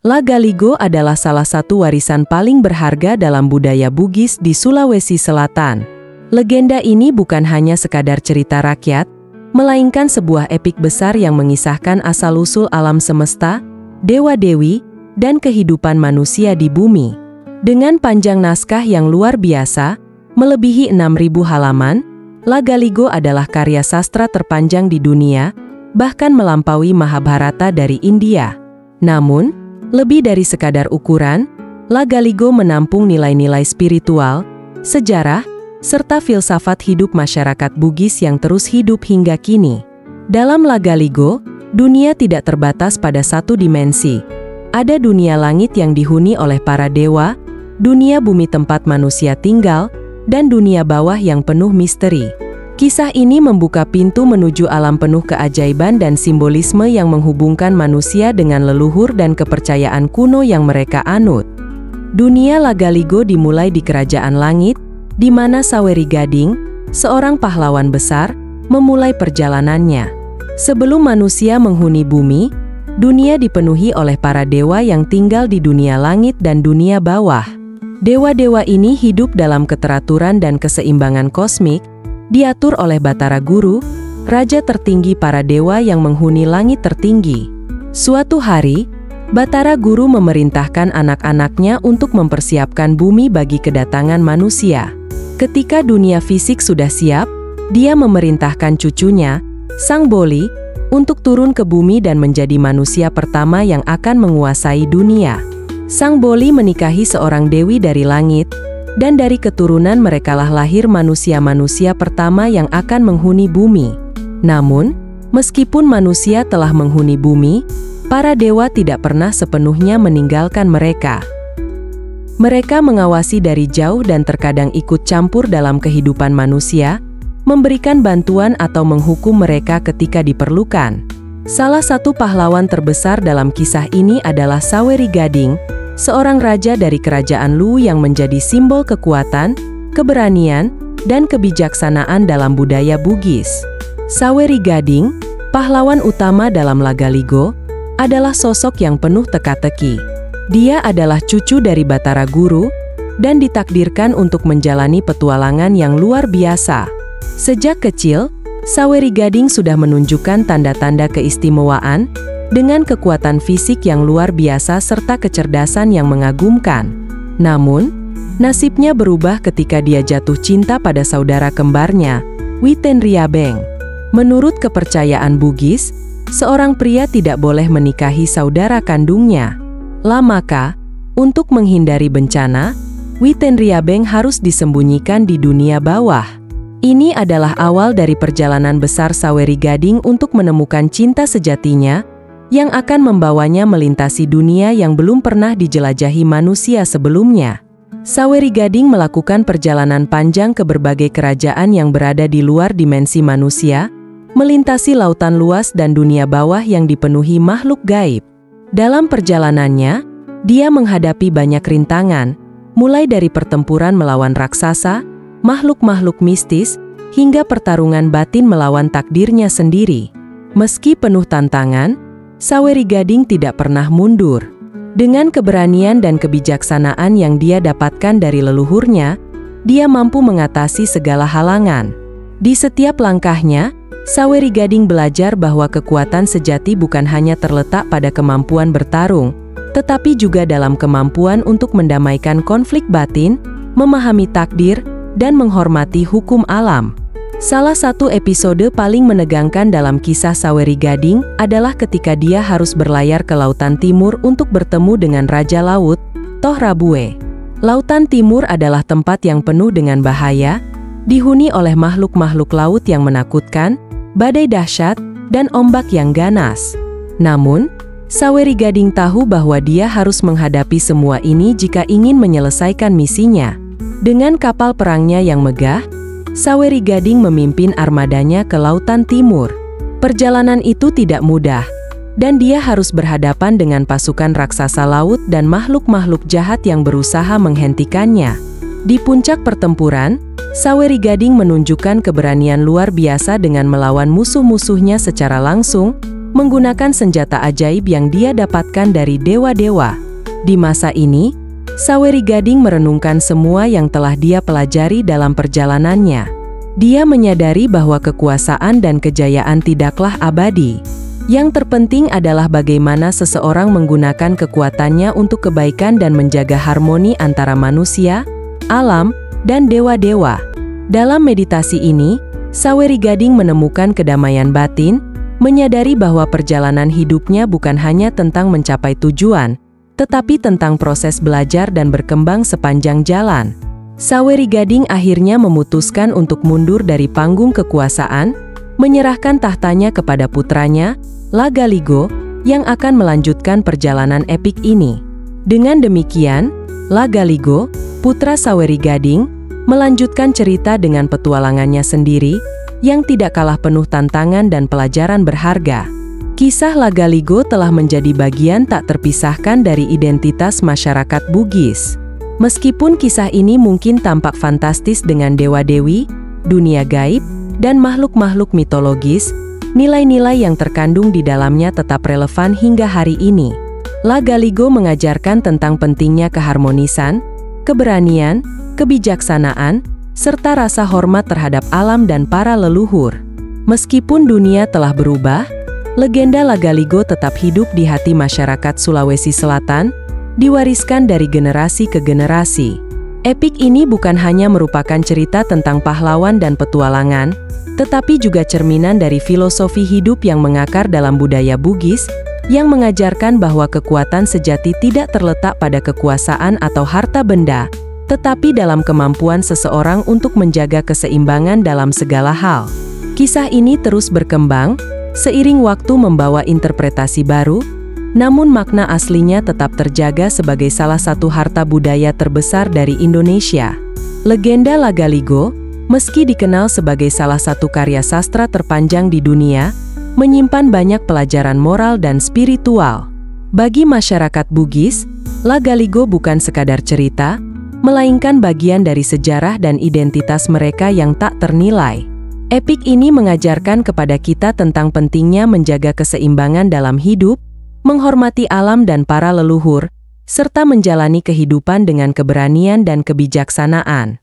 Lagaligo adalah salah satu warisan paling berharga dalam budaya Bugis di Sulawesi Selatan. Legenda ini bukan hanya sekadar cerita rakyat, melainkan sebuah epik besar yang mengisahkan asal-usul alam semesta, dewa-dewi, dan kehidupan manusia di bumi. Dengan panjang naskah yang luar biasa, melebihi 6.000 halaman, Lagaligo adalah karya sastra terpanjang di dunia, bahkan melampaui Mahabharata dari India. Namun, lebih dari sekadar ukuran, Lagaligo menampung nilai-nilai spiritual, sejarah, serta filsafat hidup masyarakat Bugis yang terus hidup hingga kini. Dalam Lagaligo, dunia tidak terbatas pada satu dimensi. Ada dunia langit yang dihuni oleh para dewa, dunia bumi tempat manusia tinggal, dan dunia bawah yang penuh misteri. Kisah ini membuka pintu menuju alam penuh keajaiban dan simbolisme yang menghubungkan manusia dengan leluhur dan kepercayaan kuno yang mereka anut. Dunia Lagaligo dimulai di Kerajaan Langit, di mana Saweri Gading, seorang pahlawan besar, memulai perjalanannya. Sebelum manusia menghuni bumi, dunia dipenuhi oleh para dewa yang tinggal di dunia langit dan dunia bawah. Dewa-dewa ini hidup dalam keteraturan dan keseimbangan kosmik, diatur oleh Batara Guru, raja tertinggi para dewa yang menghuni langit tertinggi. Suatu hari, Batara Guru memerintahkan anak-anaknya untuk mempersiapkan bumi bagi kedatangan manusia. Ketika dunia fisik sudah siap, dia memerintahkan cucunya, Sang Boli, untuk turun ke bumi dan menjadi manusia pertama yang akan menguasai dunia. Sang Boli menikahi seorang dewi dari langit, dan dari keturunan merekalah lahir manusia-manusia pertama yang akan menghuni bumi. Namun, meskipun manusia telah menghuni bumi, para dewa tidak pernah sepenuhnya meninggalkan mereka. Mereka mengawasi dari jauh dan terkadang ikut campur dalam kehidupan manusia, memberikan bantuan atau menghukum mereka ketika diperlukan. Salah satu pahlawan terbesar dalam kisah ini adalah Saweri Gading, seorang raja dari kerajaan Lu yang menjadi simbol kekuatan, keberanian, dan kebijaksanaan dalam budaya Bugis. Saweri Gading, pahlawan utama dalam Lagaligo, adalah sosok yang penuh teka-teki. Dia adalah cucu dari Batara Guru, dan ditakdirkan untuk menjalani petualangan yang luar biasa. Sejak kecil, Saweri Gading sudah menunjukkan tanda-tanda keistimewaan, dengan kekuatan fisik yang luar biasa serta kecerdasan yang mengagumkan. Namun, nasibnya berubah ketika dia jatuh cinta pada saudara kembarnya, Witenriabeng. Menurut kepercayaan Bugis, seorang pria tidak boleh menikahi saudara kandungnya. Maka, untuk menghindari bencana, Witenriabeng harus disembunyikan di dunia bawah. Ini adalah awal dari perjalanan besar Saweri Gading untuk menemukan cinta sejatinya, yang akan membawanya melintasi dunia yang belum pernah dijelajahi manusia sebelumnya. Saweri Gading melakukan perjalanan panjang ke berbagai kerajaan yang berada di luar dimensi manusia, melintasi lautan luas dan dunia bawah yang dipenuhi makhluk gaib. Dalam perjalanannya, dia menghadapi banyak rintangan, mulai dari pertempuran melawan raksasa, makhluk-makhluk mistis, hingga pertarungan batin melawan takdirnya sendiri. Meski penuh tantangan, Saweri Gading tidak pernah mundur. Dengan keberanian dan kebijaksanaan yang dia dapatkan dari leluhurnya, dia mampu mengatasi segala halangan. Di setiap langkahnya, Saweri Gading belajar bahwa kekuatan sejati bukan hanya terletak pada kemampuan bertarung, tetapi juga dalam kemampuan untuk mendamaikan konflik batin, memahami takdir, dan menghormati hukum alam. Salah satu episode paling menegangkan dalam kisah Saweri Gading adalah ketika dia harus berlayar ke Lautan Timur untuk bertemu dengan Raja Laut, Tohrabue. Lautan Timur adalah tempat yang penuh dengan bahaya, dihuni oleh makhluk-makhluk laut yang menakutkan, badai dahsyat, dan ombak yang ganas. Namun, Saweri Gading tahu bahwa dia harus menghadapi semua ini jika ingin menyelesaikan misinya. Dengan kapal perangnya yang megah, Saweri Gading memimpin armadanya ke Lautan Timur. Perjalanan itu tidak mudah, dan dia harus berhadapan dengan pasukan raksasa laut dan makhluk-makhluk jahat yang berusaha menghentikannya. Di puncak pertempuran, Saweri Gading menunjukkan keberanian luar biasa dengan melawan musuh-musuhnya secara langsung, menggunakan senjata ajaib yang dia dapatkan dari dewa-dewa. Di masa ini, Saweri Gading merenungkan semua yang telah dia pelajari dalam perjalanannya. Dia menyadari bahwa kekuasaan dan kejayaan tidaklah abadi. Yang terpenting adalah bagaimana seseorang menggunakan kekuatannya untuk kebaikan dan menjaga harmoni antara manusia, alam, dan dewa-dewa. Dalam meditasi ini, Saweri Gading menemukan kedamaian batin, menyadari bahwa perjalanan hidupnya bukan hanya tentang mencapai tujuan, tetapi tentang proses belajar dan berkembang sepanjang jalan. Saweri Gading akhirnya memutuskan untuk mundur dari panggung kekuasaan, menyerahkan tahtanya kepada putranya, Lagaligo, yang akan melanjutkan perjalanan epik ini. Dengan demikian, Lagaligo, putra Saweri Gading, melanjutkan cerita dengan petualangannya sendiri, yang tidak kalah penuh tantangan dan pelajaran berharga. Kisah Lagaligo telah menjadi bagian tak terpisahkan dari identitas masyarakat Bugis. Meskipun kisah ini mungkin tampak fantastis dengan dewa-dewi, dunia gaib, dan makhluk-makhluk mitologis, nilai-nilai yang terkandung di dalamnya tetap relevan hingga hari ini. Lagaligo mengajarkan tentang pentingnya keharmonisan, keberanian, kebijaksanaan, serta rasa hormat terhadap alam dan para leluhur. Meskipun dunia telah berubah, legenda Lagaligo tetap hidup di hati masyarakat Sulawesi Selatan, diwariskan dari generasi ke generasi. Epik ini bukan hanya merupakan cerita tentang pahlawan dan petualangan, tetapi juga cerminan dari filosofi hidup yang mengakar dalam budaya Bugis, yang mengajarkan bahwa kekuatan sejati tidak terletak pada kekuasaan atau harta benda, tetapi dalam kemampuan seseorang untuk menjaga keseimbangan dalam segala hal. Kisah ini terus berkembang, seiring waktu membawa interpretasi baru, namun makna aslinya tetap terjaga sebagai salah satu harta budaya terbesar dari Indonesia. Legenda Lagaligo, meski dikenal sebagai salah satu karya sastra terpanjang di dunia, menyimpan banyak pelajaran moral dan spiritual. Bagi masyarakat Bugis, Lagaligo bukan sekadar cerita, melainkan bagian dari sejarah dan identitas mereka yang tak ternilai. Epik ini mengajarkan kepada kita tentang pentingnya menjaga keseimbangan dalam hidup, menghormati alam dan para leluhur, serta menjalani kehidupan dengan keberanian dan kebijaksanaan.